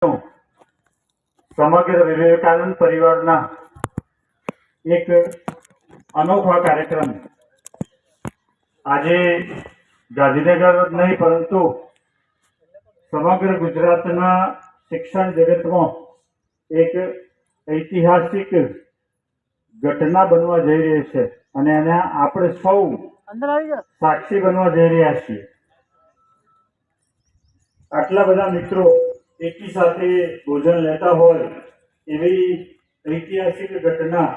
સમગ્ર વિવેકાનંદ પરિવારના એક અનોખા કાર્યક્રમ આજે ગાંધીનગર જ નહીં પરંતુ સમગ્ર ગુજરાતના શિક્ષણ જગતમાં એક ઐતિહાસિક ઘટના બનવા જઈ રહી છે અને એના આપણે સૌ સાક્ષી બનવા જઈ રહ્યા છીએ। આટલા બધા મિત્રો એકી સાથે ભોજન લેતા હોય એવી ઐતિહાસિક ઘટના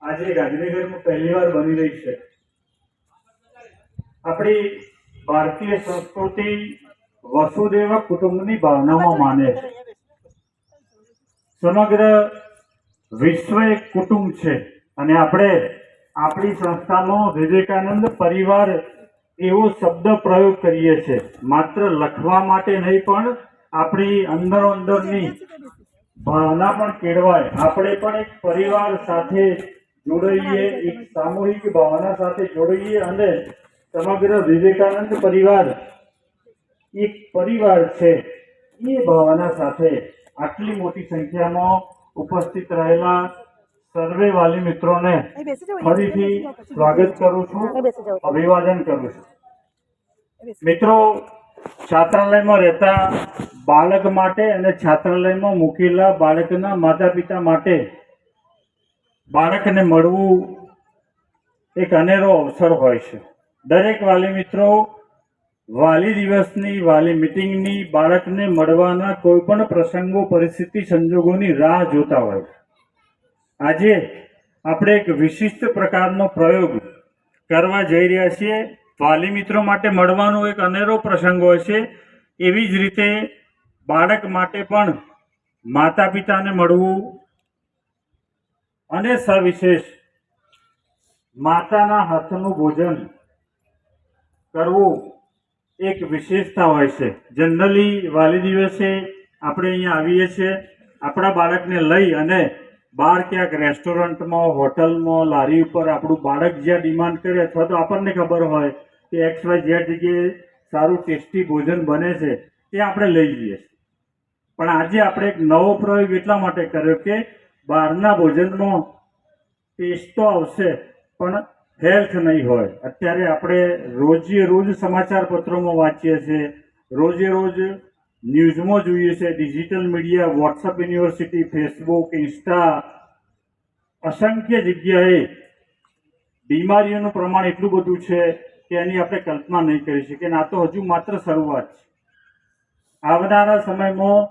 આજે ગાંધીનગરમાં પહેલીવાર બની રહી છે। આપણી ભારતીય સંસ્કૃતિ વસુદેવ કુટુંબની ભાવનામાં માને છે। સમગ્ર વિશ્વ એક કુટુંબ છે અને આપણે આપણી સંસ્થામાં વિવેકાનંદ પરિવાર એવો શબ્દ પ્રયોગ કરીએ છીએ, માત્ર લખવા માટે નહીં પણ આપણી અંદરની ભાવના પણ કેળવાય, આપણે પણ એક પરિવાર સાથે જોડાઈએ, એક સામૂહિક ભાવના સાથે જોડાઈએ અને સમગ્ર વિવેકાનંદ પરિવાર એક પરિવાર છે એ ભાવના સાથે આટલી મોટી સંખ્યામાં ઉપસ્થિત રહેલા સર્વે વાલી મિત્રોને ફરીથી સ્વાગત કરું છું, અભિવાદન કરું છું। મિત્રો, છાત્રાલયમાં રહેતા બાળક માટે અને છાત્રાલયમાં મૂકેલા બાળકના માતા પિતા માટે બાળકને મળવું એક અનેરો અવસર હોય છે। દરેક વાલી મિત્રો વાલી દિવસની, વાલી મીટિંગની, બાળકને મળવાના કોઈ પણ પ્રસંગો, પરિસ્થિતિ, સંજોગોની રાહ જોતા હોય। આજે આપણે એક વિશિષ્ટ પ્રકારનો પ્રયોગ કરવા જઈ રહ્યા છીએ। વાલી મિત્રો માટે મળવાનો એક અનેરો પ્રસંગ હોય છે, એવી જ રીતે બાળક માટે પણ માતા પિતાને મળવું અને સવિશેષ માતાના હાથનું ભોજન કરવું એક વિશેષતા હોય છે। જનરલી વાલી દિવસે આપણે અહીંયા આવીએ છીએ આપણા બાળકને લઈ અને બહાર ક્યાંક રેસ્ટોરન્ટમાં, હોટલમાં, લારી ઉપર આપણું બાળક જ્યાં ડિમાન્ડ કરે અથવા તો આપણને ખબર હોય કે XY જગ્યાએ સારું ટેસ્ટી ભોજન બને છે તે આપણે લઈ જઈએ છીએ। પણ આજે આપણે એક નવો પ્રયોગ એટલા માટે કર્યો કે બહારના ભોજનમાં ટેસ્ટ તો આવશે પણ હેલ્થ નહીં હોય। અત્યારે આપણે રોજે રોજ સમાચાર પત્રોમાં વાંચીએ છીએ, રોજે રોજ ન્યૂઝમાં જોઈએ છે, digital media, WhatsApp university, Facebook, Insta, અસંખ્ય જગ્યાએ બીમારીઓનું પ્રમાણ એટલું બધું છે કે એની આપણે કલ્પના નહીં કરી શકીએ। આ તો હજુ માત્ર શરૂઆત છે। આવનારા સમયમાં